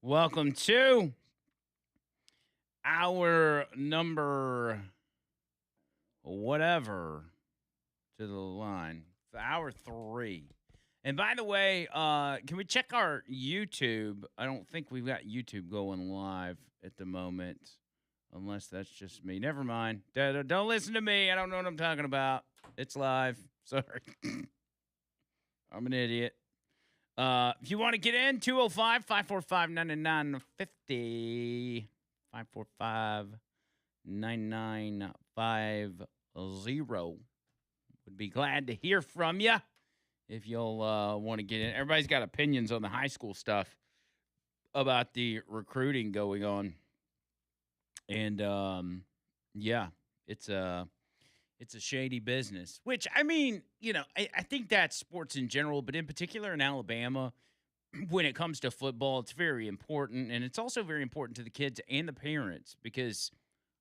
Welcome to our number whatever to the line. Hour 3. And by the way, can we check our YouTube? I don't think we've got YouTube going live at the moment, unless that's just me. Never mind. Don't listen to me. I don't know what I'm talking about. It's live. Sorry. I'm an idiot. If you want to get in, 205 545 9950. 545 9950. Would be glad to hear from you if you'll want to get in. Everybody's got opinions on the high school stuff about the recruiting going on. And yeah, it's a shady business, which I mean, I think that's sports in general, but in particular in Alabama, when it comes to football, it's very important. And it's also very important to the kids and the parents because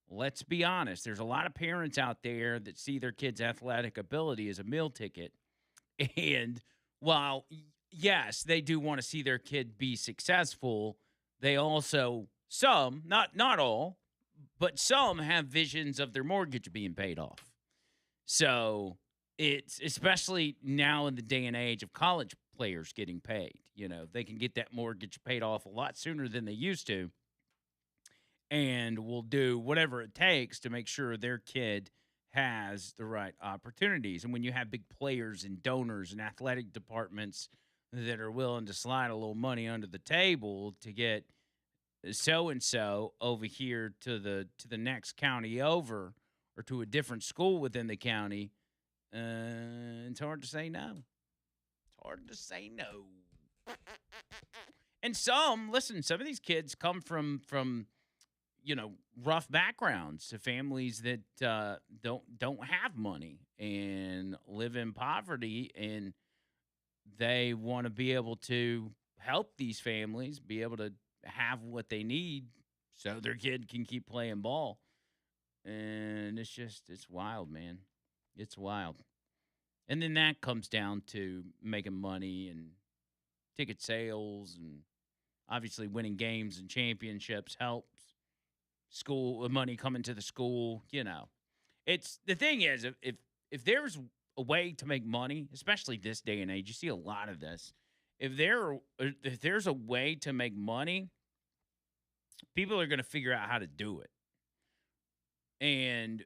let's be honest, there's a lot of parents out there that see their kids' athletic ability as a meal ticket. And while, yes, they do want to see their kid be successful, they also, some, not all, but some have visions of their mortgage being paid off. So it's especially now in the day and age of college players getting paid. They can get that mortgage paid off a lot sooner than they used to and will do whatever it takes to make sure their kid has the right opportunities. And when you have big players and donors and athletic departments that are willing to slide a little money under the table to get so and so over here to the next county over or to a different school within the county, it's hard to say no. It's hard to say no. And some of these kids come from rough backgrounds to families that don't have money and live in poverty, and they want to be able to help these families be able to have what they need so their kid can keep playing ball. And it's wild, man. It's wild. And then that comes down to making money and ticket sales, and obviously winning games and championships helps. School money coming to the school, It's the thing is, if there's a way to make money, especially this day and age, you see a lot of this. If there's a way to make money, people are going to figure out how to do it. And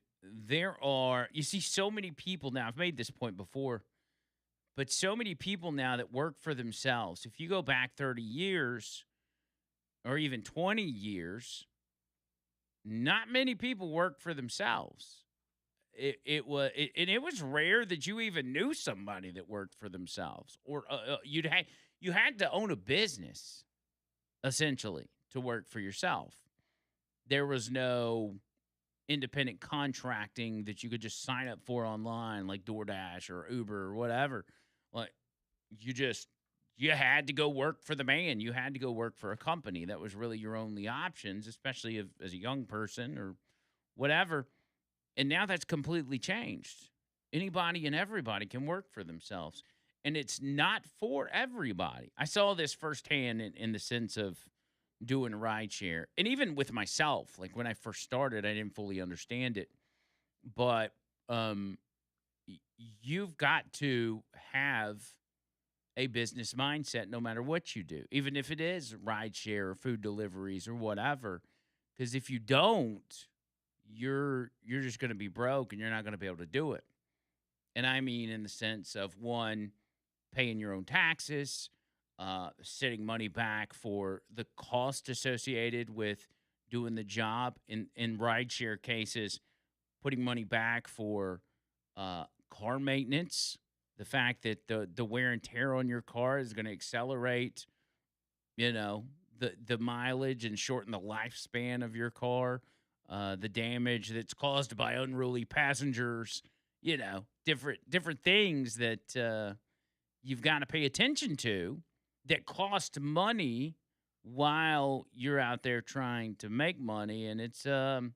you see so many people now, I've made this point before, but so many people now that work for themselves. If you go back 30 years or even 20 years, not many people work for themselves. It was rare that you even knew somebody that worked for themselves, or you had to own a business essentially to work for yourself. There was no independent contracting that you could just sign up for online like DoorDash or Uber or whatever. Like you had to go work for the man. You had to go work for a company. That was really your only options, especially as a young person or whatever. And now that's completely changed. Anybody and everybody can work for themselves. And it's not for everybody. I saw this firsthand in the sense of doing rideshare. And even with myself, like when I first started, I didn't fully understand it. But you've got to have a business mindset no matter what you do, even if it is rideshare or food deliveries or whatever. Because if you don't, you're just going to be broke and you're not going to be able to do it. And I mean in the sense of, one, paying your own taxes, setting money back for the cost associated with doing the job. In rideshare cases, putting money back for car maintenance, the fact that the wear and tear on your car is going to accelerate, the mileage and shorten the lifespan of your car, the damage that's caused by unruly passengers, different things that you've got to pay attention to that cost money while you're out there trying to make money. And it's, it's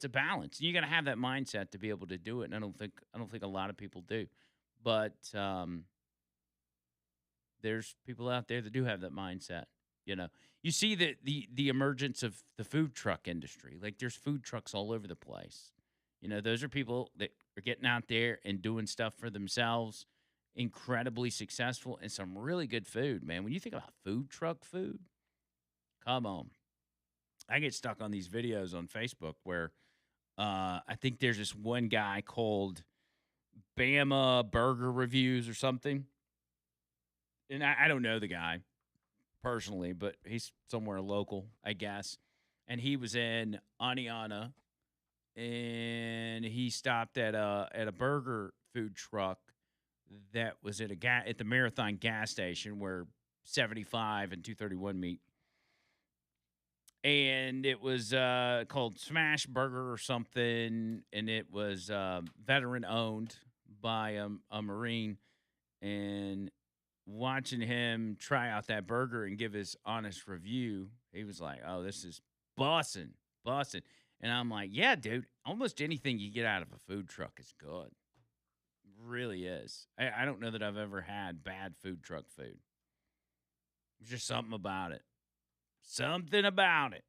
a balance. You got to have that mindset to be able to do it. And I don't think a lot of people do. But there's people out there that do have that mindset. You know, you see the emergence of the food truck industry. Like there's food trucks all over the place. You know, those are people that are getting out there and doing stuff for themselves, incredibly successful, and some really good food, man. When you think about food truck food, come on. I get stuck on these videos on Facebook where I think there's this one guy called Bama Burger Reviews or something. And I don't know the guy personally, but he's somewhere local, I guess. And he was in Aniana, and he stopped at a burger food truck that was at at the Marathon gas station where 75 and 231 meet. And it was called Smash Burger or something, and it was veteran owned by a Marine. And watching him try out that burger and give his honest review, he was like, "Oh, this is bussin', bussin'." And I'm like, "Yeah, dude, almost anything you get out of a food truck is good. Really is. I don't know that I've ever had bad food truck food. There's just something about it. Something about it."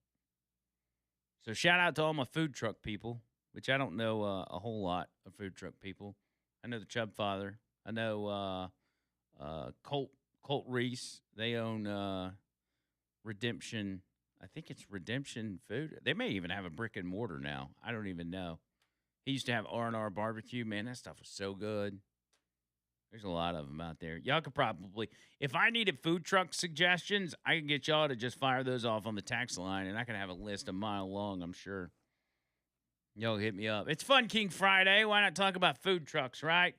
So shout out to all my food truck people, which I don't know a whole lot of food truck people. I know the Chubb Father. I know Colt Reese. They own Redemption. I think it's Redemption Food. They may even have a brick and mortar now. I don't even know. He used to have R&R Barbecue. Man, that stuff was so good. There's a lot of them out there. Y'all could probably, if I needed food truck suggestions, I could get y'all to just fire those off on the text line, and I can have a list a mile long, I'm sure. Y'all hit me up. It's Fun King Friday. Why not talk about food trucks, right?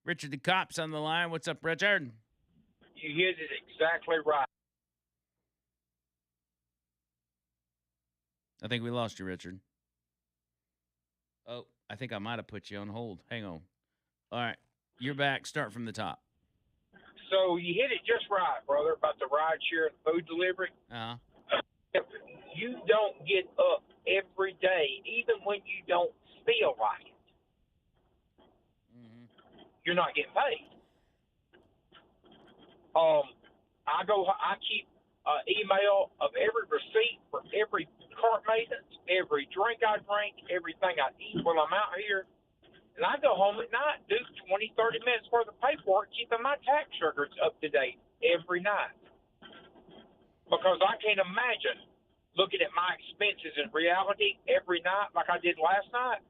Richard the Cop's on the line. What's up, Richard? You hit it exactly right. I think we lost you, Richard. Oh, I think I might have put you on hold. Hang on. All right. You're back. Start from the top. So you hit it just right, brother, about the ride share and food delivery. Uh-huh. If you don't get up every day, even when you don't feel like it, you're not getting paid. I keep email of every receipt for every cart maintenance, every drink I drink, everything I eat while I'm out here. And I go home at night, do 20, 30 minutes worth of paperwork, keeping my tax records up to date every night. Because I can't imagine looking at my expenses in reality every night like I did last night,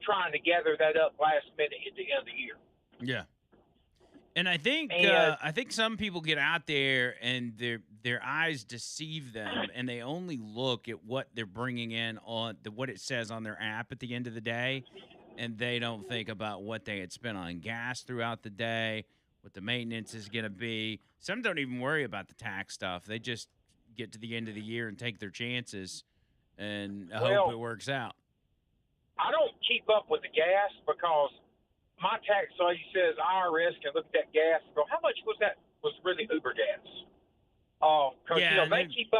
trying to gather that up last minute at the end of the year. Yeah. And I think some people get out there and their eyes deceive them, and they only look at what they're bringing in on what it says on their app at the end of the day, and they don't think about what they had spent on gas throughout the day, what the maintenance is going to be. Some don't even worry about the tax stuff. They just get to the end of the year and take their chances and hope it works out. I don't keep up with the gas because my tax lady says IRS can look at that gas and go, how much was that? Was really Uber gas? Because they keep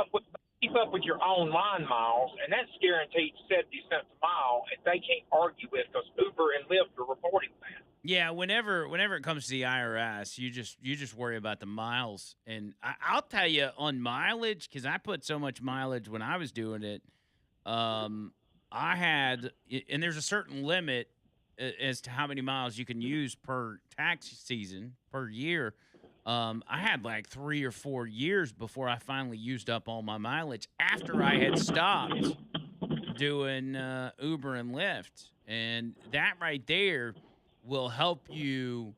up with your own line miles, and that's guaranteed 70 cents a mile, and they can't argue with because Uber and Lyft are reporting that. Yeah, whenever it comes to the IRS, you just worry about the miles, and I'll tell you on mileage, because I put so much mileage when I was doing it. I had, and there's a certain limit as to how many miles you can use per tax season, per year. I had like 3 or 4 years before I finally used up all my mileage after I had stopped doing Uber and Lyft. And that right there will help you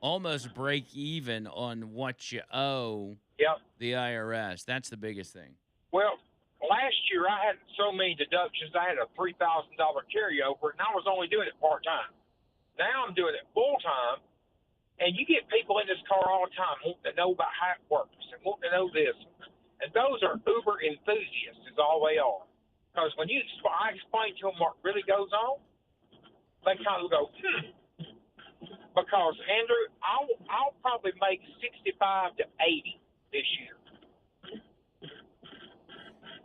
almost break even on what you owe the IRS. That's the biggest thing. Well, last year I had so many deductions. I had a $3,000 carryover, and I was only doing it part-time. Now I'm doing it full-time, and you get people in this car all the time wanting to know about how it works and wanting to know this. And those are Uber enthusiasts is all they are. Because when I explain to them what really goes on, they kind of go, Because, Andrew, I'll probably make 65 to 80 this year.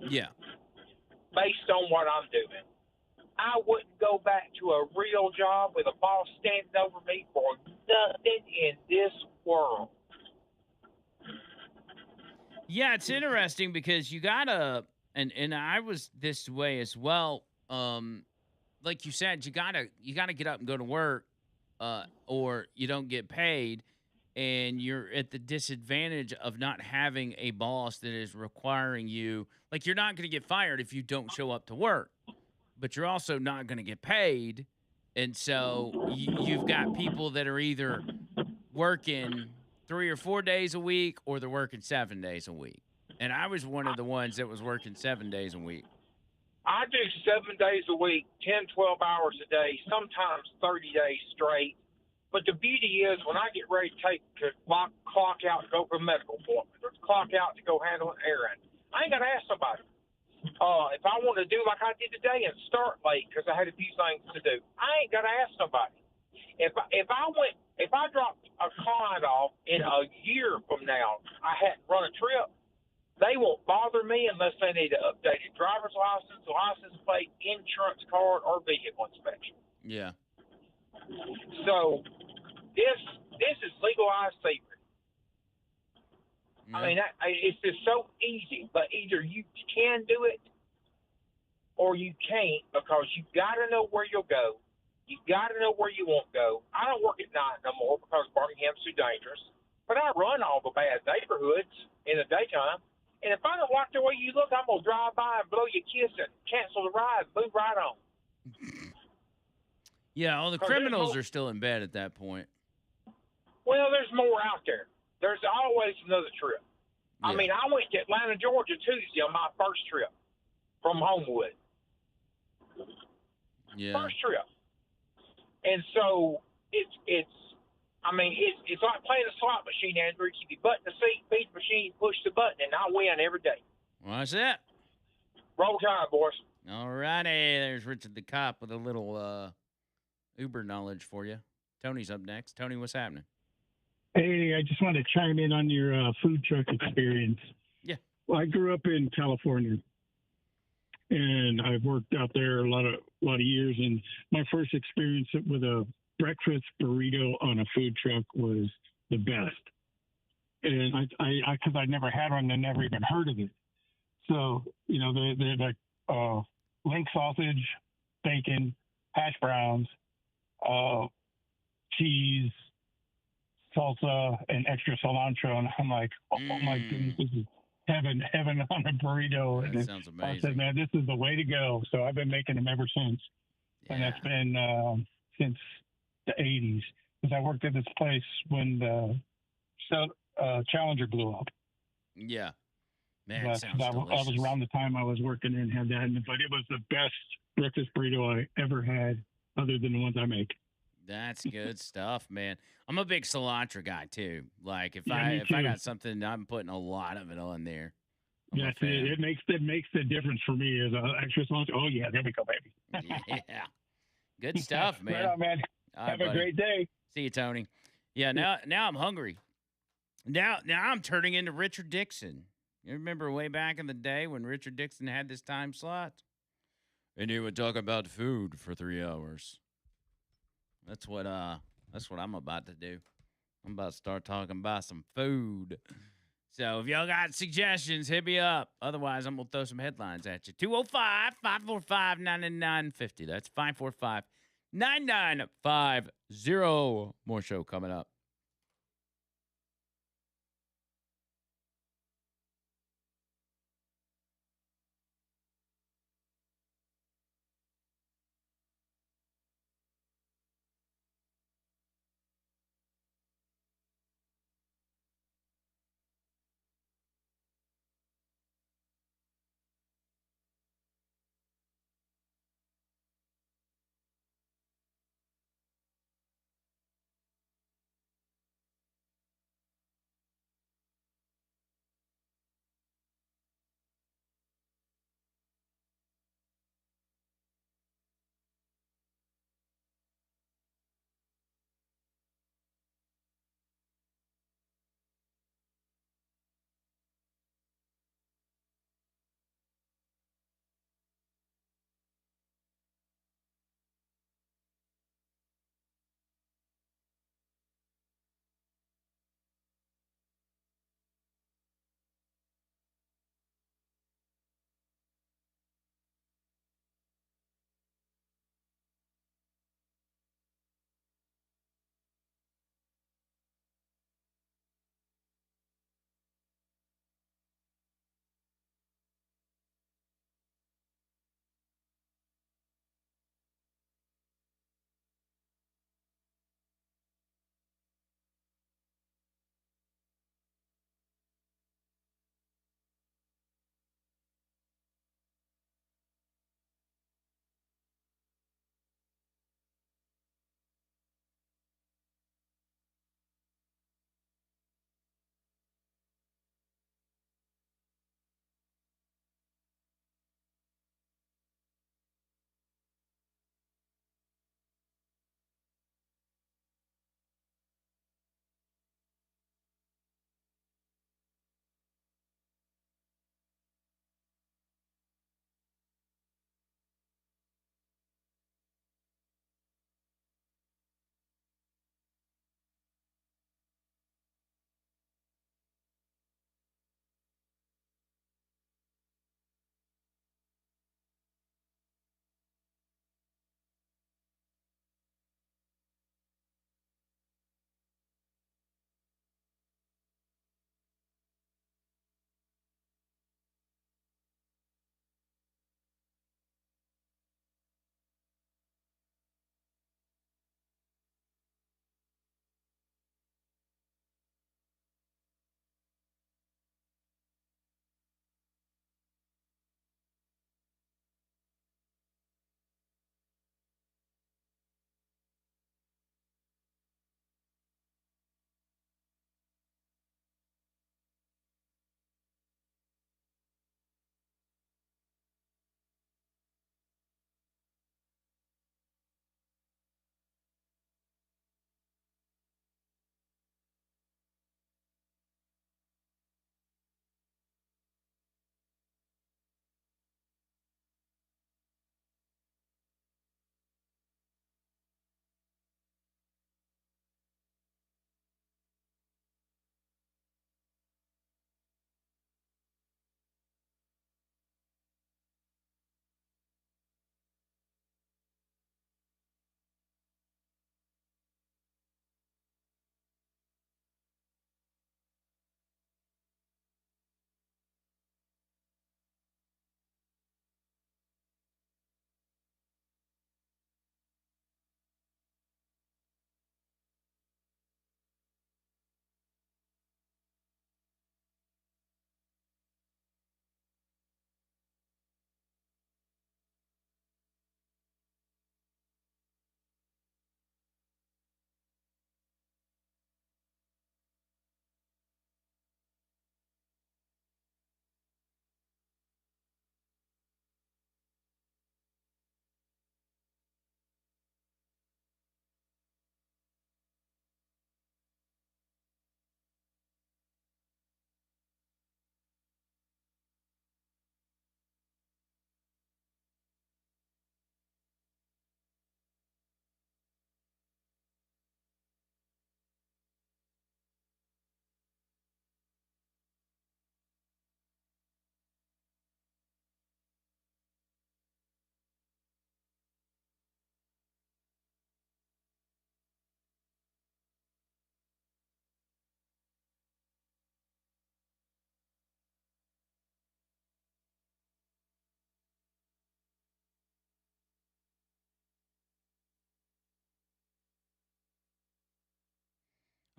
Yeah. Based on what I'm doing. I wouldn't go back to a real job with a boss standing over me for nothing in this world. Yeah, it's interesting because you gotta, and I was this way as well. Like you said, you gotta get up and go to work, or you don't get paid, and you're at the disadvantage of not having a boss that is requiring you. Like you're not gonna get fired if you don't show up to work, but you're also not gonna get paid, and so you've got people that are either working 3 or 4 days a week, or they're working 7 days a week. And I was one of the ones that was working 7 days a week. I do 7 days a week, 10, 12 hours a day, sometimes 30 days straight. But the beauty is when I get ready to clock out to go for a medical appointment or to clock out to go handle an errand, I ain't got to ask somebody. If I want to do like I did today and start late because I had a few things to do, I ain't got to ask somebody. If I dropped a client off in a year from now, I hadn't run a trip, they won't bother me unless they need an updated driver's license plate, insurance card, or vehicle inspection. Yeah. So this is legalized thievery. Yeah. I mean, it's just so easy. But either you can do it or you can't, because you got to know where you'll go. You got to know where you won't go. I don't work at night no more because Birmingham's too dangerous. But I run all the bad neighborhoods in the daytime. And if I don't like the way you look, I'm going to drive by and blow you a kiss and cancel the ride and move right on. Yeah, all the 'Cause criminals are still in bed at that point. Well, there's more out there. There's always another trip. Yeah. I mean, I went to Atlanta, Georgia Tuesday on my first trip from Homewood. Yeah. First trip. And so it's like playing a slot machine, Andrew. You button the seat, beat the machine, push the button, and I win every day. Well, that's it. Roll Tide, boys. All righty. There's Richard the Cop with a little Uber knowledge for you. Tony's up next. Tony, what's happening? Hey, I just wanted to chime in on your food truck experience. Yeah. Well, I grew up in California, and I've worked out there a lot of years. And my first experience with a breakfast burrito on a food truck was the best. And because I'd never had one and never even heard of it. So they're like link sausage, bacon, hash browns, cheese, salsa, and extra cilantro. And I'm like, oh my goodness, this is heaven on a burrito. That and sounds amazing. I said, man, this is the way to go. So I've been making them ever since. Yeah. And that's been since the 80s. Because I worked at this place when the Challenger blew up. Yeah. Man, that sounds that delicious. was around the time I was working and had that. But it was the best breakfast burrito I ever had, other than the ones I make. That's good stuff, man. I'm a big cilantro guy too. Like if Yeah, I got something, I'm putting a lot of it on there. Yes, it makes the difference for me is extra cilantro. Oh yeah, there we go, baby. Yeah, good stuff, man. Right on, man. All right, Have a buddy. great day. See you, Tony. Yeah, now I'm hungry. Now I'm turning into Richard Dixon. You remember way back in the day when Richard Dixon had this time slot? And he would talk about food for 3 hours. That's what I'm about to do. I'm about to start talking about some food. So if y'all got suggestions, hit me up. Otherwise, I'm going to throw some headlines at you. 205-545-9950. That's 545-9950. More show coming up.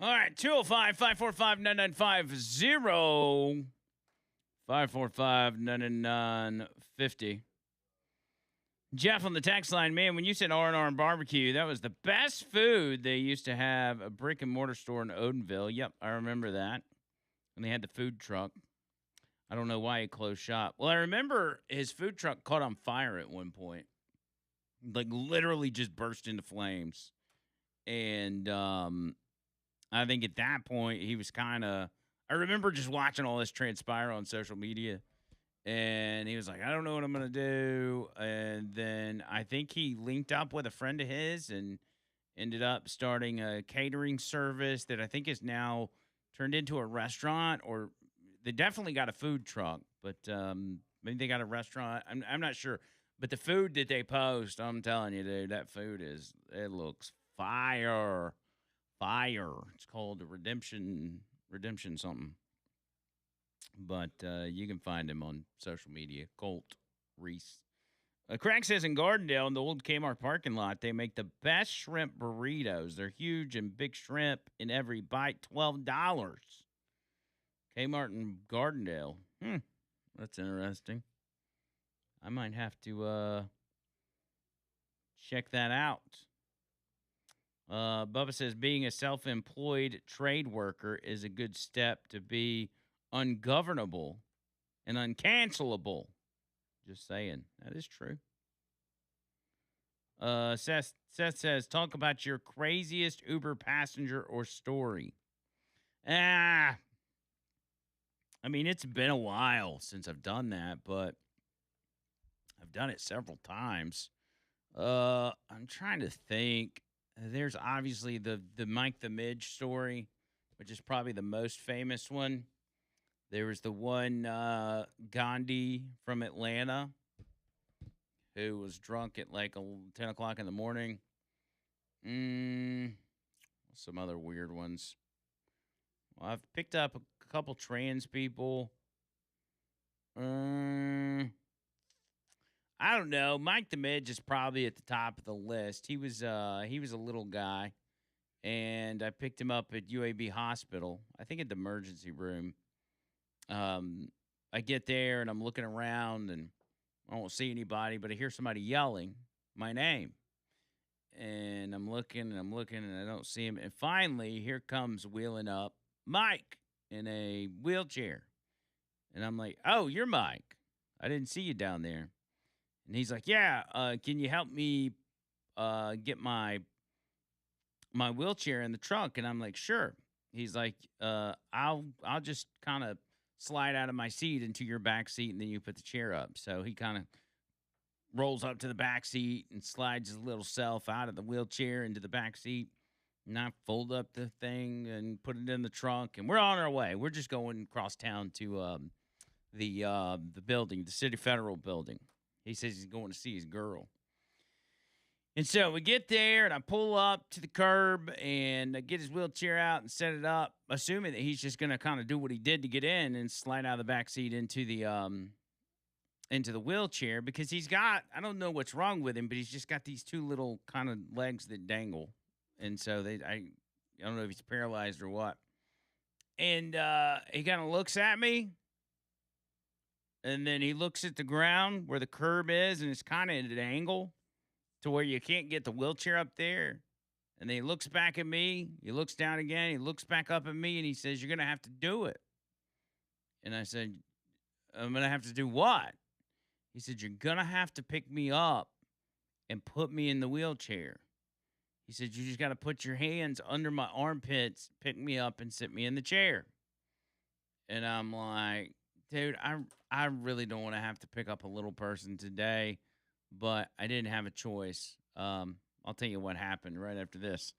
All right, 205 545 9950. 545 9950. Jeff on the text line, man, when you said R&R and barbecue, that was the best food. They used to have a brick and mortar store in Odenville. Yep, I remember that. And they had the food truck. I don't know why he closed shop. Well, I remember his food truck caught on fire at one point. Like literally just burst into flames. And I think at that point he was kind of, I remember just watching all this transpire on social media. And he was like, I don't know what I'm going to do. And then I think he linked up with a friend of his and ended up starting a catering service that I think is now turned into a restaurant, or they definitely got a food truck, but maybe they got a restaurant. I'm not sure. But the food that they post, I'm telling you, dude, that food it looks fire. Fire. It's called the Redemption something. But you can find him on social media. Colt Reese. Craig says in Gardendale, in the old Kmart parking lot, they make the best shrimp burritos. They're huge and big shrimp in every bite, $12. Kmart in Gardendale. That's interesting. I might have to check that out. Bubba says being a self-employed trade worker is a good step to be ungovernable and uncancelable. Just saying. That is true. Seth says, talk about your craziest Uber passenger or story. I mean, it's been a while since I've done that, but I've done it several times. I'm trying to think. There's obviously the Mike the Midge story, which is probably the most famous one. There was the one Gandhi from Atlanta who was drunk at like 10 o'clock in the morning. Some other weird ones. Well, I've picked up a couple trans people. I don't know. Mike the Midge is probably at the top of the list. He was a little guy, and I picked him up at UAB Hospital. I think at the emergency room. I get there and I'm looking around and I don't see anybody, but I hear somebody yelling my name. And I'm looking and I don't see him. And finally, here comes wheeling up Mike in a wheelchair. And I'm like, oh, you're Mike. I didn't see you down there. And he's like, yeah, can you help me get my wheelchair in the trunk? And I'm like, sure. He's like, I'll just kind of slide out of my seat into your back seat, and then you put the chair up. So he kind of rolls up to the back seat and slides his little self out of the wheelchair into the back seat. And I fold up the thing and put it in the trunk, and we're on our way. We're just going across town to the building, the City Federal building. He says he's going to see his girl. And so we get there, and I pull up to the curb, and I get his wheelchair out and set it up, assuming that he's just going to kind of do what he did to get in and slide out of the back seat into the wheelchair, because he's got, I don't know what's wrong with him, but he's just got these two little kind of legs that dangle. And so I don't know if he's paralyzed or what. And he kind of looks at me, and then he looks at the ground where the curb is, and it's kind of at an angle to where you can't get the wheelchair up there. And then he looks back at me. He looks down again. He looks back up at me, and he says, you're going to have to do it. And I said, I'm going to have to do what? He said, you're going to have to pick me up and put me in the wheelchair. He said, you just got to put your hands under my armpits, pick me up, and sit me in the chair. And I'm like, dude, I really don't want to have to pick up a little person today, but I didn't have a choice. I'll tell you what happened right after this.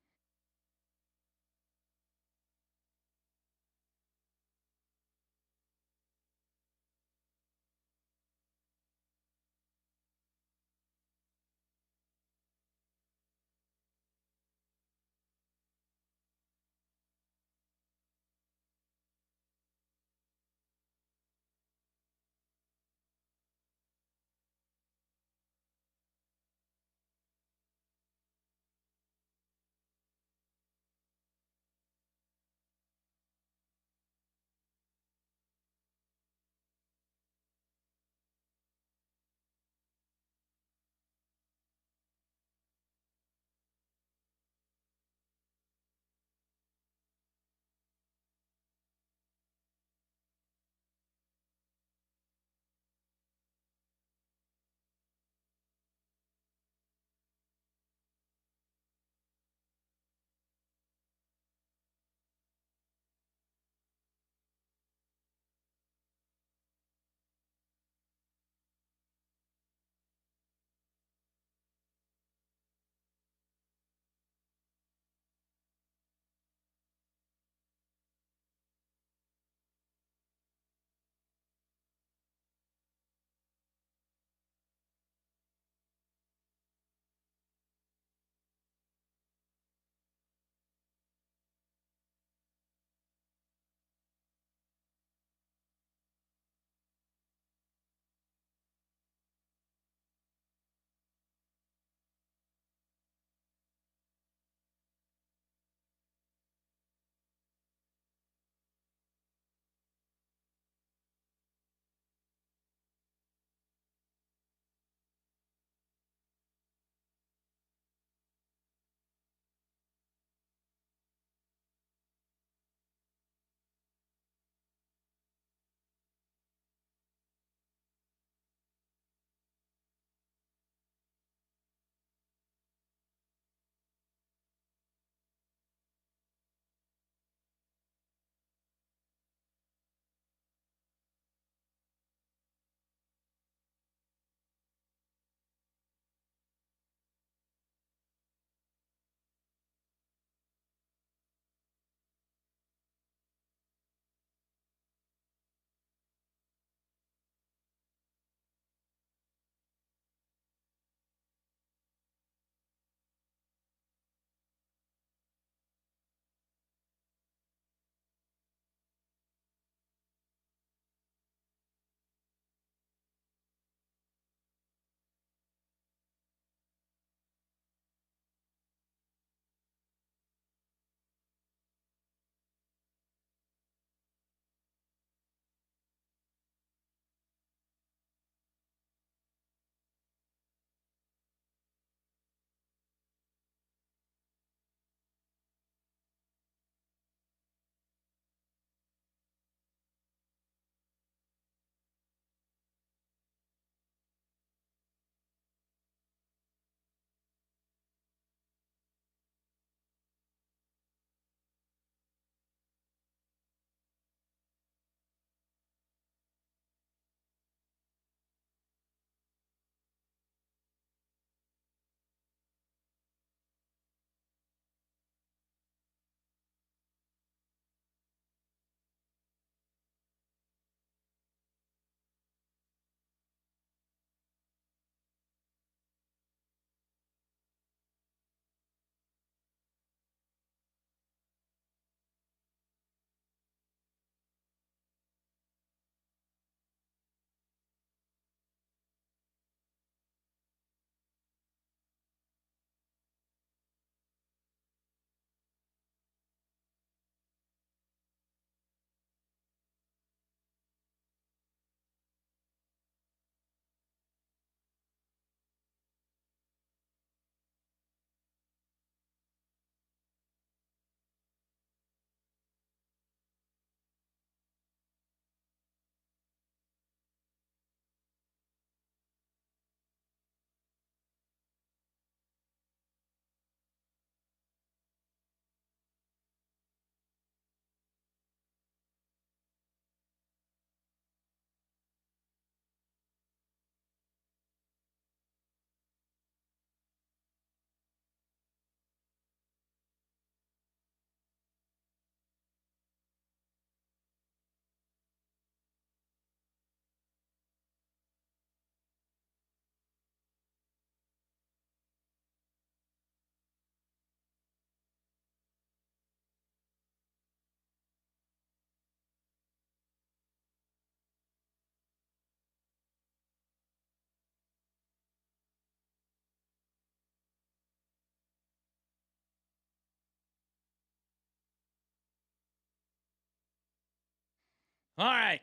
All right.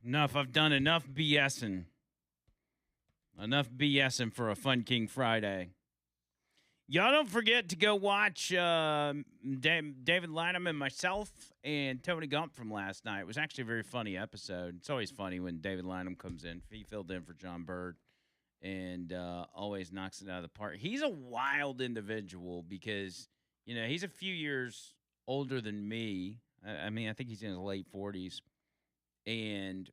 Enough. I've done enough BSing. Enough BSing for a Fun King Friday. Y'all don't forget to go watch David Lanham and myself and Tony Gump from last night. It was actually a very funny episode. It's always funny when David Lanham comes in. He filled in for John Bird and always knocks it out of the park. He's a wild individual because, he's a few years older than me. I mean, I think he's in his late 40s. And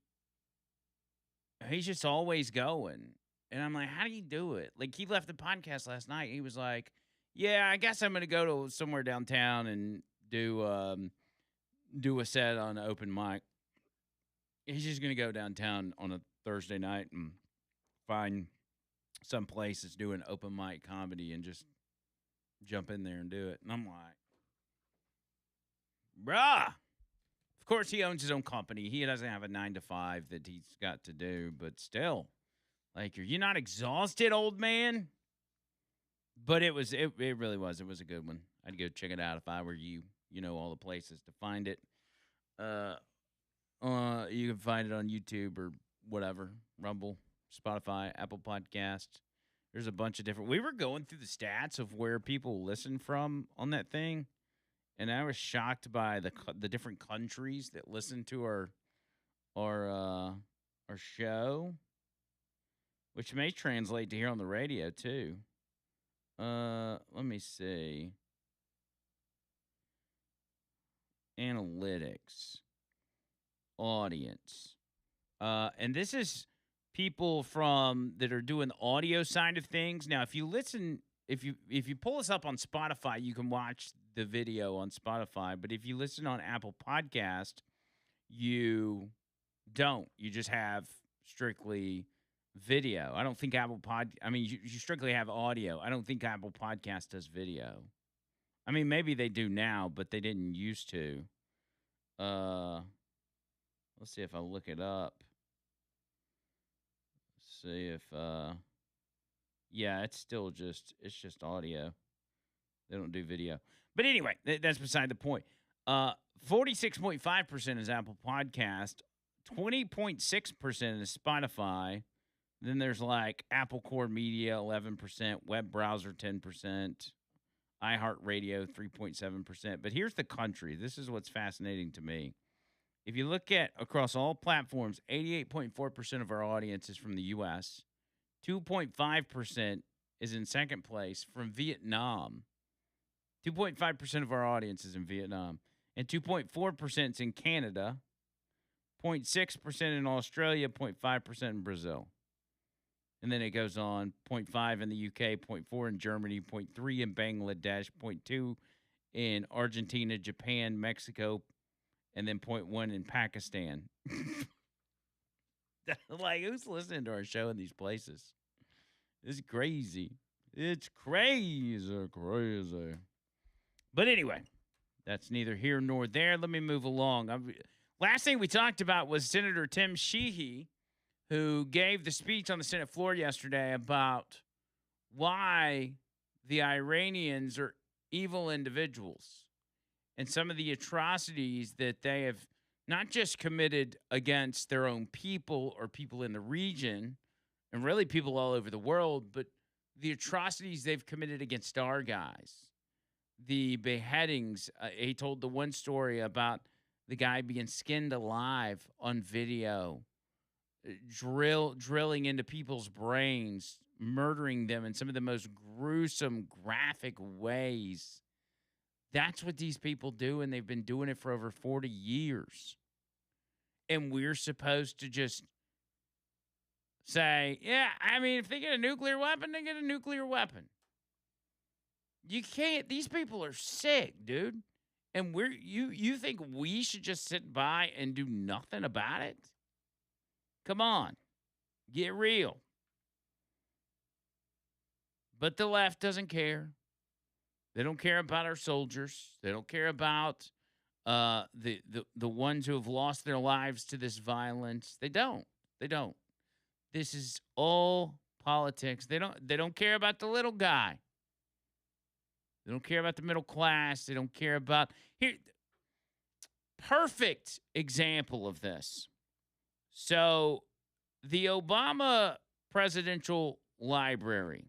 he's just always going. And I'm like, how do you do it? Like, he left the podcast last night. He was like, yeah, I guess I'm going to go to somewhere downtown and do a set on open mic. He's just going to go downtown on a Thursday night and find some place that's doing open mic comedy and just jump in there and do it. And I'm like, bruh. Of course, he owns his own company. He doesn't have a 9-to-5 that he's got to do, but still. Like, are you not exhausted, old man? But it really was. It was a good one. I'd go check it out if I were you. You know all the places to find it. You can find it on YouTube or whatever. Rumble, Spotify, Apple Podcasts. There's a bunch of different. We were going through the stats of where people listen from on that thing, and I was shocked by the different countries that listen to our show. Which may translate to here on the radio, too. Let me see. Analytics. Audience. And this is people that are doing the audio side of things. Now, if you pull us up on Spotify, you can watch the video on Spotify. But if you listen on Apple Podcast, you don't. You just have strictly video. I don't think you strictly have audio. I don't think Apple Podcast does video. I mean, maybe they do now, but they didn't used to. Let's see if I look it up. Let's see if yeah, it's just audio. They don't do video. But anyway, that's beside the point. 46.5% is Apple Podcast, 20.6% is Spotify. Then there's like Apple Core Media, 11%, web browser, 10%, iHeartRadio, 3.7%. But here's the country. This is what's fascinating to me. If you look at across all platforms, 88.4% of our audience is from the U.S., 2.5% is in second place from Vietnam. 2.5% of our audience is in Vietnam, and 2.4% is in Canada, 0.6% in Australia, 0.5% in Brazil. And then it goes on, 0.5 in the UK, 0.4 in Germany, 0.3 in Bangladesh, 0.2 in Argentina, Japan, Mexico, and then 0.1 in Pakistan. Like, who's listening to our show in these places? It's crazy. It's crazy. But anyway, that's neither here nor there. Let me move along. Last thing we talked about was Senator Tim Sheehy, who gave the speech on the Senate floor yesterday about why the Iranians are evil individuals and some of the atrocities that they have not just committed against their own people or people in the region, and really people all over the world, but the atrocities they've committed against our guys. The beheadings. He told the one story about the guy being skinned alive on video, drilling into people's brains, murdering them in some of the most gruesome, graphic ways. That's what these people do, and they've been doing it for over 40 years. And we're supposed to just say, yeah, I mean, if they get a nuclear weapon, they get a nuclear weapon. You can't. These people are sick, dude. And you think we should just sit by and do nothing about it? Come on. Get real. But the left doesn't care. They don't care about our soldiers. They don't care about the ones who have lost their lives to this violence. They don't. They don't. This is all politics. They don't care about the little guy. They don't care about the middle class. They don't care about here. perfect example of this. So, the Obama Presidential Library,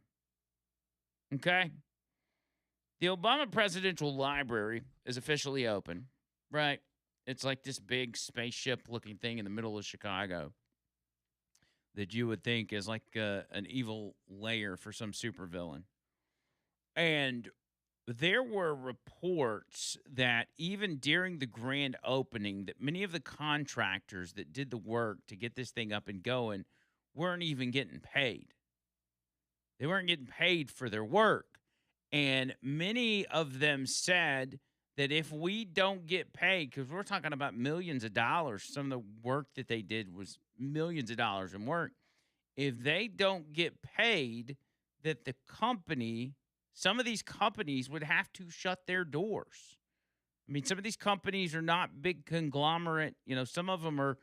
okay? The Obama Presidential Library is officially open, right? It's like this big spaceship looking thing in the middle of Chicago that you would think is like an evil lair for some supervillain. And there were reports that even during the grand opening, that many of the contractors that did the work to get this thing up and going weren't even getting paid. They weren't getting paid for their work. And many of them said that if we don't get paid, because we're talking about millions of dollars, some of the work that they did was millions of dollars in work. If they don't get paid, that the company, some of these companies would have to shut their doors. I mean, some of these companies are not big conglomerate. Some of them are,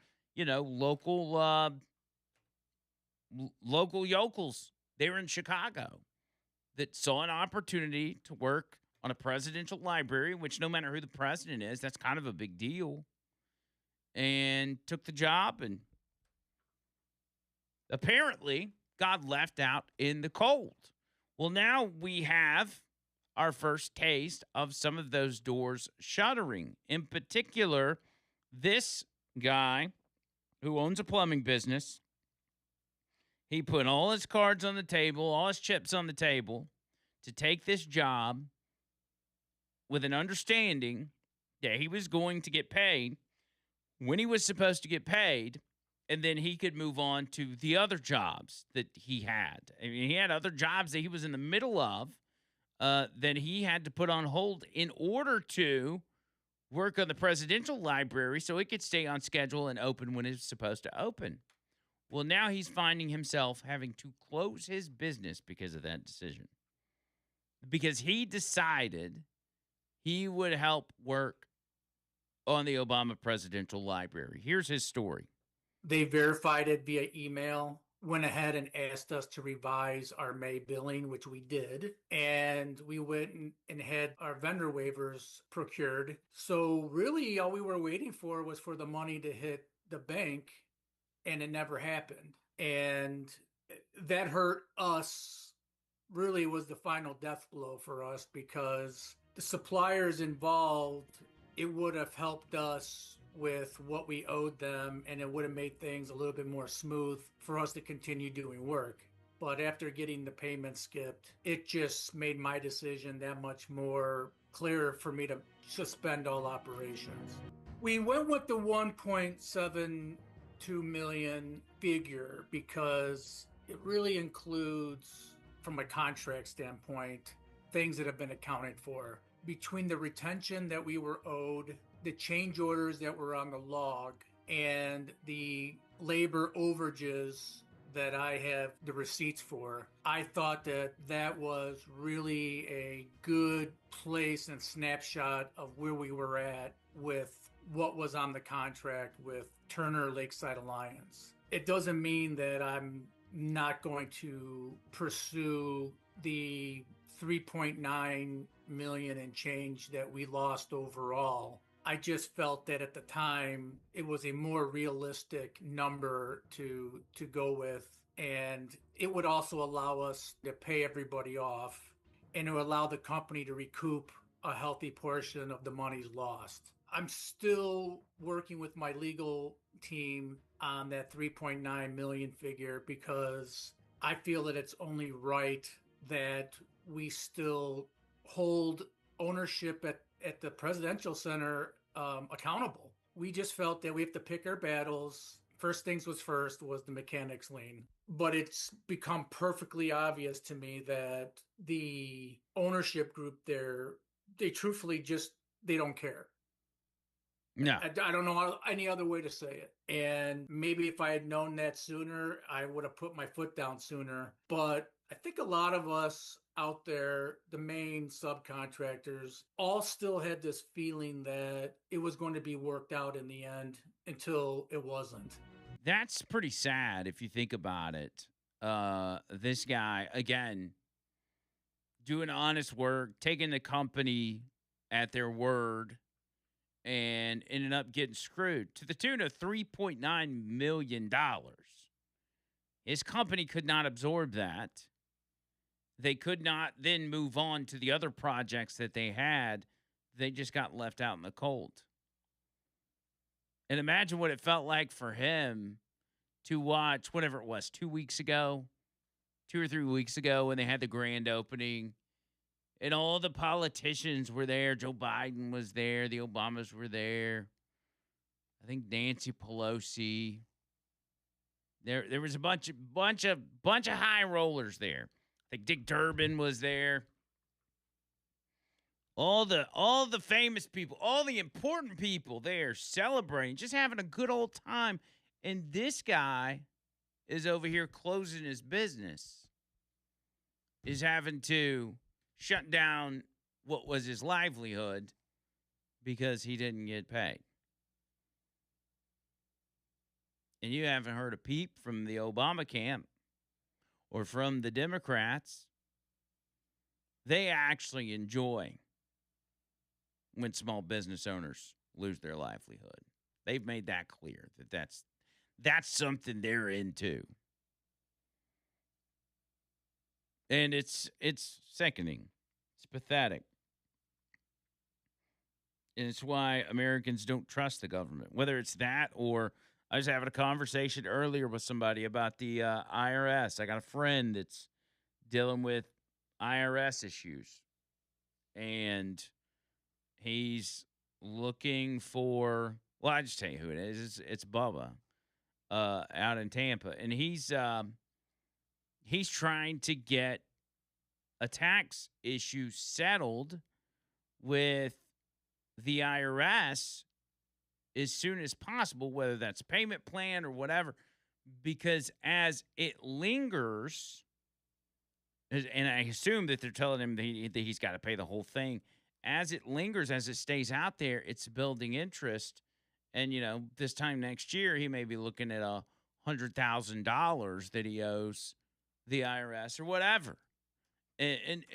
local yokels. They were in Chicago that saw an opportunity to work on a presidential library, which no matter who the president is, that's kind of a big deal, and took the job and apparently got left out in the cold. Well, now we have our first taste of some of those doors shuttering. In particular, this guy who owns a plumbing business, he put all his cards on the table, all his chips on the table to take this job with an understanding that he was going to get paid when he was supposed to get paid, and then he could move on to the other jobs that he had. I mean, he had other jobs that he was in the middle of that he had to put on hold in order to work on the presidential library so it could stay on schedule and open when it's supposed to open. Well, now he's finding himself having to close his business because of that decision. Because he decided he would help work on the Obama Presidential Library. Here's his story. They verified it via email, went ahead and asked us to revise our May billing, which we did. And we went and had our vendor waivers procured. So really all we were waiting for was for the money to hit the bank, and it never happened. And that hurt us. Really was the final death blow for us, because the suppliers involved, it would have helped us with what we owed them, and it would have made things a little bit more smooth for us to continue doing work. But after getting the payment skipped, it just made my decision that much more clear for me to suspend all operations. We went with the 1.72 million figure because it really includes, from a contract standpoint, things that have been accounted for. Between the retention that we were owed, the change orders that were on the log, and the labor overages that I have the receipts for, I thought that that was really a good place and snapshot of where we were at with what was on the contract with Turner Lakeside Alliance. It doesn't mean that I'm not going to pursue the 3.9 million and change that we lost overall. I just felt that at the time it was a more realistic number to go with, and it would also allow us to pay everybody off, and it would allow the company to recoup a healthy portion of the monies lost. I'm still working with my legal team on that 3.9 million figure, because I feel that it's only right that we still hold ownership at the Presidential Center accountable. We just felt that we have to pick our battles. First things was first was the mechanics lien. But it's become perfectly obvious to me that the ownership group there, they truthfully just, they don't care. No. I don't know any other way to say it. And maybe if I had known that sooner, I would have put my foot down sooner. But I think a lot of us out there, the main subcontractors, all still had this feeling that it was going to be worked out in the end, until it wasn't. That's pretty sad if you think about it. This guy, again, doing honest work, taking the company at their word, and ended up getting screwed to the tune of $3.9 million. His company could not absorb that. They could not then move on to the other projects that they had. They just got left out in the cold. And imagine what it felt like for him to watch whatever it was 2 weeks ago, 2 or 3 weeks ago, when they had the grand opening. And all the politicians were there. Joe Biden was there. The Obamas were there. I think Nancy Pelosi. There was a bunch of high rollers there. I think Dick Durbin was there. All the famous people, all the important people there celebrating, just having a good old time. And this guy is over here closing his business. Is having to shut down what was his livelihood because he didn't get paid. And you haven't heard a peep from the Obama camp or from the Democrats. They actually enjoy when small business owners lose their livelihood. They've made that clear that that's something they're into. And it's sickening. It's pathetic. And it's why Americans don't trust the government. Whether it's that or I was having a conversation earlier with somebody about the IRS. I got a friend that's dealing with IRS issues. And he's looking for, well, I just tell you who it is. It's Bubba out in Tampa. And he's trying to get a tax issue settled with the IRS as soon as possible, whether that's a payment plan or whatever, because as it lingers, and I assume that they're telling him that he's got to pay the whole thing, as it lingers, as it stays out there, it's building interest. And, this time next year, he may be looking at $100,000 that he owes the IRS or whatever. And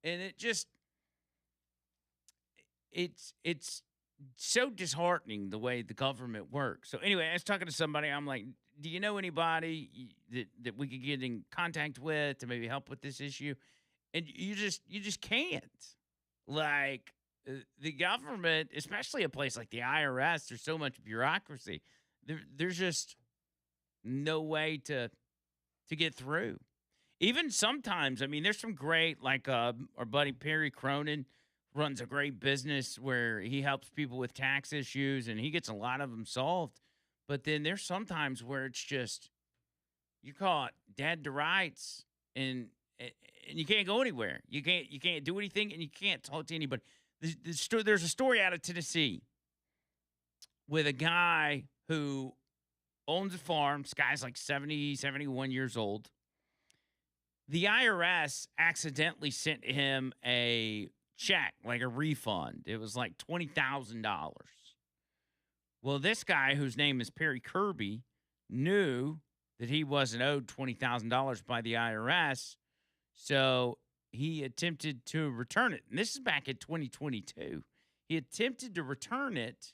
it just, it's so disheartening the way the government works. So anyway, I was talking to somebody. I'm like, do you know anybody that we could get in contact with to maybe help with this issue? And you just can't. Like the government, especially a place like the IRS, there's so much bureaucracy. There's just no way to get through. Even sometimes, I mean, there's some great, like our buddy Perry Cronin runs a great business where he helps people with tax issues, and he gets a lot of them solved. But then there's sometimes where it's just, you call it dead to rights, and you can't go anywhere. You can't do anything, and you can't talk to anybody. There's a story out of Tennessee with a guy who owns a farm. This guy's like 70, 71 years old. The IRS accidentally sent him a check, like a refund. It was like $20,000. Well, this guy, whose name is Perry Kirby, knew that he wasn't owed $20,000 by the IRS, so he attempted to return it. And this is back in 2022. He attempted to return it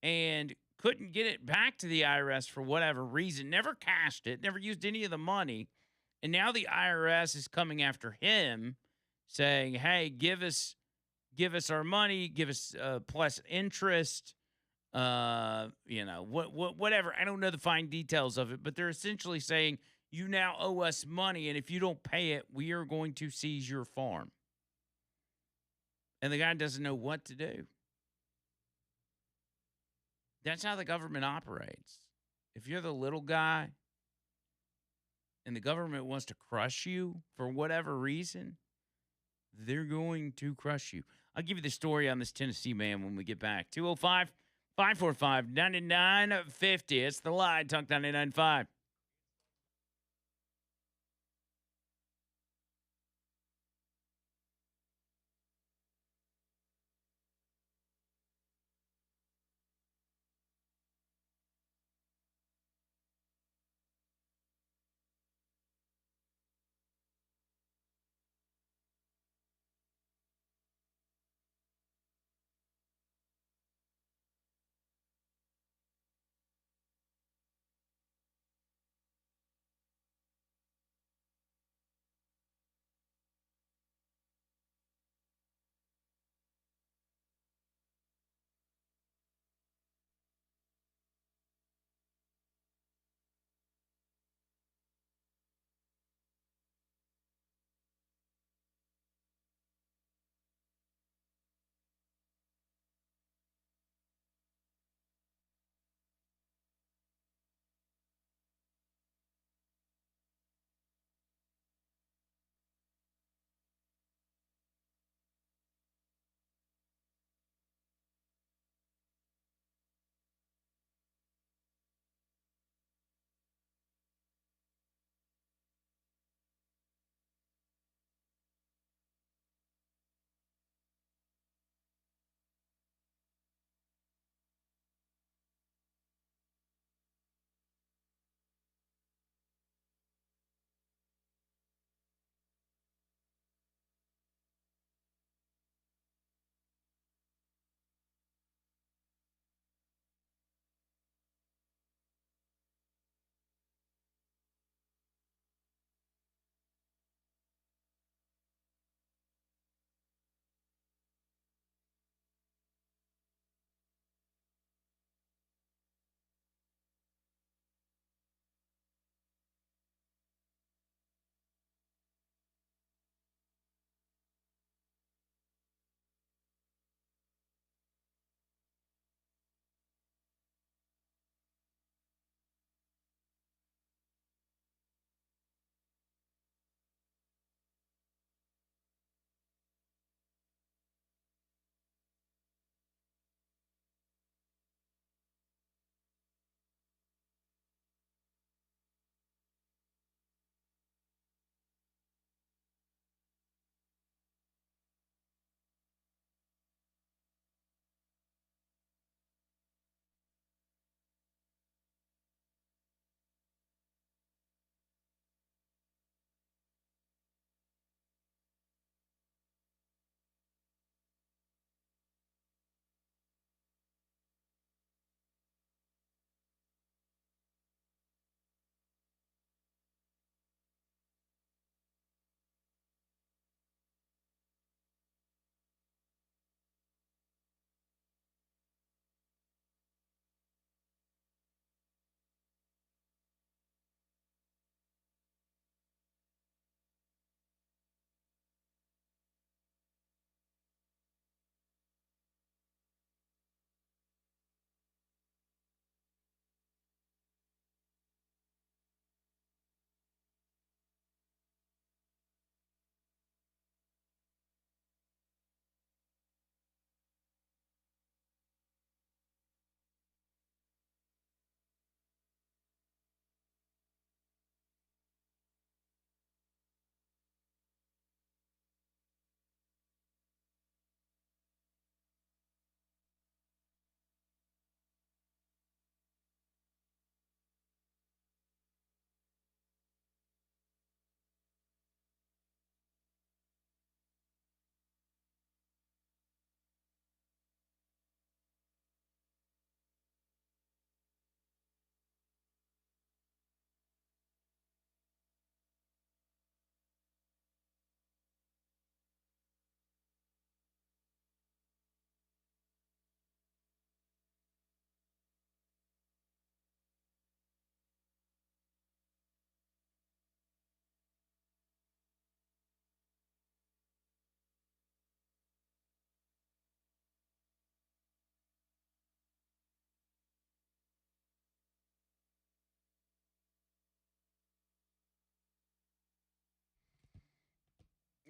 and couldn't get it back to the IRS for whatever reason, never cashed it, never used any of the money. And now the IRS is coming after him saying, hey, give us our money, give us plus interest, whatever. I don't know the fine details of it, but they're essentially saying, you now owe us money, and if you don't pay it, we are going to seize your farm. And the guy doesn't know what to do. That's how the government operates. If you're the little guy and the government wants to crush you for whatever reason, they're going to crush you. I'll give you the story on this Tennessee man when we get back. 205-545-9950. It's the Lie, Talk 99.5.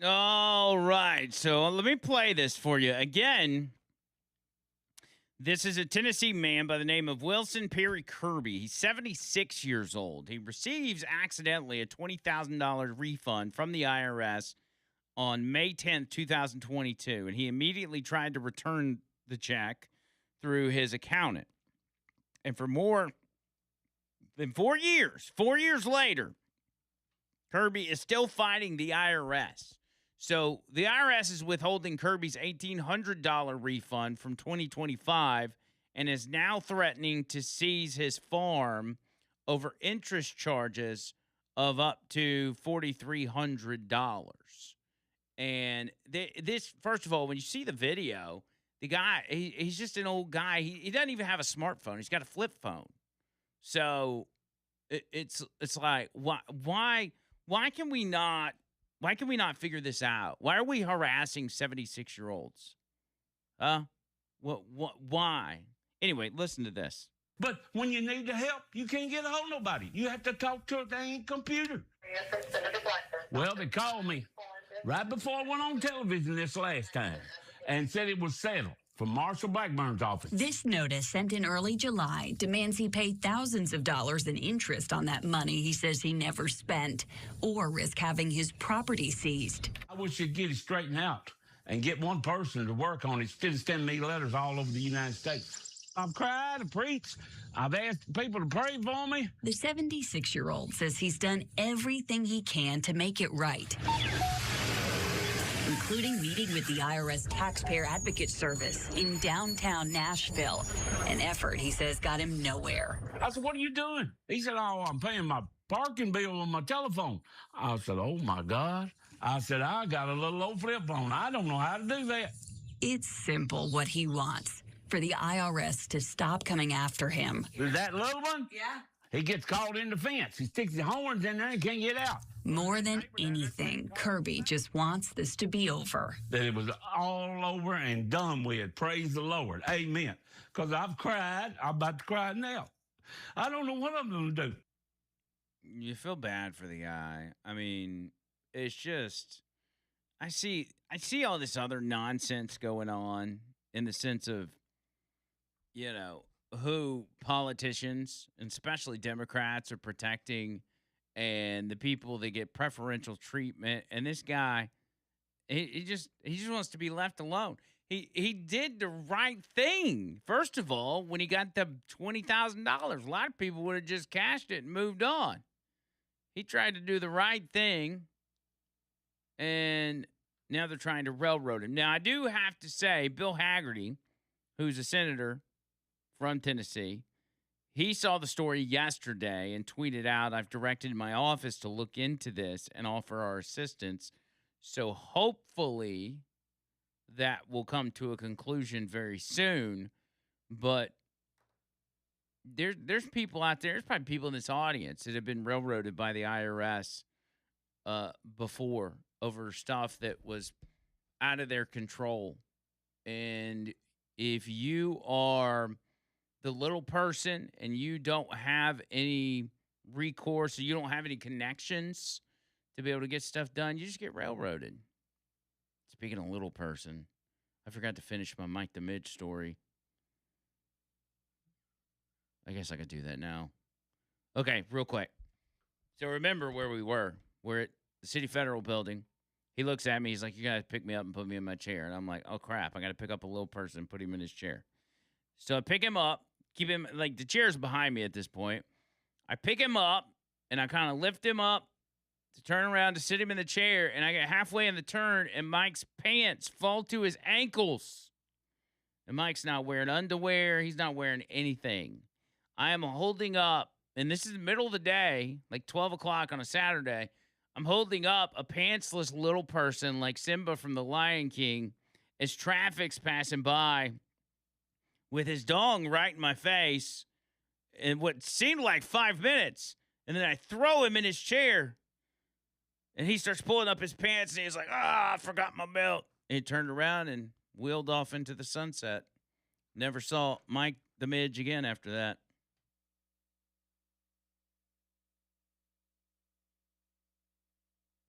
All right. So let me play this for you again. This is a Tennessee man by the name of Wilson Perry Kirby. He's 76 years old. He receives accidentally a $20,000 refund from the IRS on May 10th, 2022, and he immediately tried to return the check through his accountant. And for more than 4 years later, Kirby is still fighting the IRS. So the IRS is withholding Kirby's $1,800 refund from 2025 and is now threatening to seize his farm over interest charges of up to $4,300. And this, first of all, when you see the video, the guy, he's just an old guy. He doesn't even have a smartphone. He's got a flip phone. So it's like, why can we not figure this out? Why are we harassing 76-year-olds? Why? Anyway, listen to this. But when you need the help, you can't get a hold of nobody. You have to talk to a dang computer. Well, they called me right before I went on television this last time and said it was settled from Marshall Blackburn's office. This notice, sent in early July, demands he pay thousands of dollars in interest on that money he says he never spent, or risk having his property seized. I wish you'd get it straightened out and get one person to work on it instead of sending me letters all over the United States. I've cried, I've preached, I've asked people to pray for me. The 76-year-old says he's done everything he can to make it right, including meeting with the IRS Taxpayer Advocate Service in downtown Nashville, an effort he says got him nowhere. I said, what are you doing? He said, oh, I'm paying my parking bill on my telephone. I said, oh, my God. I said, I got a little old flip phone. I don't know how to do that. It's simple what he wants, for the IRS to stop coming after him. Is that little one? Yeah. He gets caught in the fence. He sticks the horns in there and can't get out. More than anything, Kirby just wants this to be over. That it was all over and done with. Praise the Lord. Amen. Because I've cried. I'm about to cry now. I don't know what I'm going to do. You feel bad for the guy. I mean, it's just, I see all this other nonsense going on in the sense of, who politicians, and especially Democrats, are protecting, and the people that get preferential treatment. And this guy, he just wants to be left alone. He did the right thing. First of all, when he got the $20,000, a lot of people would have just cashed it and moved on. He tried to do the right thing, and now they're trying to railroad him. Now, I do have to say, Bill Hagerty, who's a senator from Tennessee, he saw the story yesterday and tweeted out, I've directed my office to look into this and offer our assistance. So hopefully that will come to a conclusion very soon. But there's people out there, there's probably people in this audience that have been railroaded by the IRS before over stuff that was out of their control. And if you are the little person and you don't have any recourse, or you don't have any connections to be able to get stuff done, you just get railroaded. Speaking of little person, I forgot to finish my Mike the Midge story. I guess I could do that now. Okay, real quick. So remember where we were. We're at the City Federal Building. He looks at me. He's like, you got to pick me up and put me in my chair. And I'm like, oh, crap. I got to pick up a little person and put him in his chair. So I pick him up, keep him, like, the chair's behind me at this point. I pick him up, and I kind of lift him up to turn around to sit him in the chair. And I get halfway in the turn, and Mike's pants fall to his ankles. And Mike's not wearing underwear. He's not wearing anything. I am holding up, and this is the middle of the day, like 12 o'clock on a Saturday. I'm holding up a pantsless little person like Simba from The Lion King as traffic's passing by with his dong right in my face in what seemed like 5 minutes. And then I throw him in his chair, and he starts pulling up his pants, and he's like, I forgot my belt. And he turned around and wheeled off into the sunset. Never saw Mike the Midge again after that.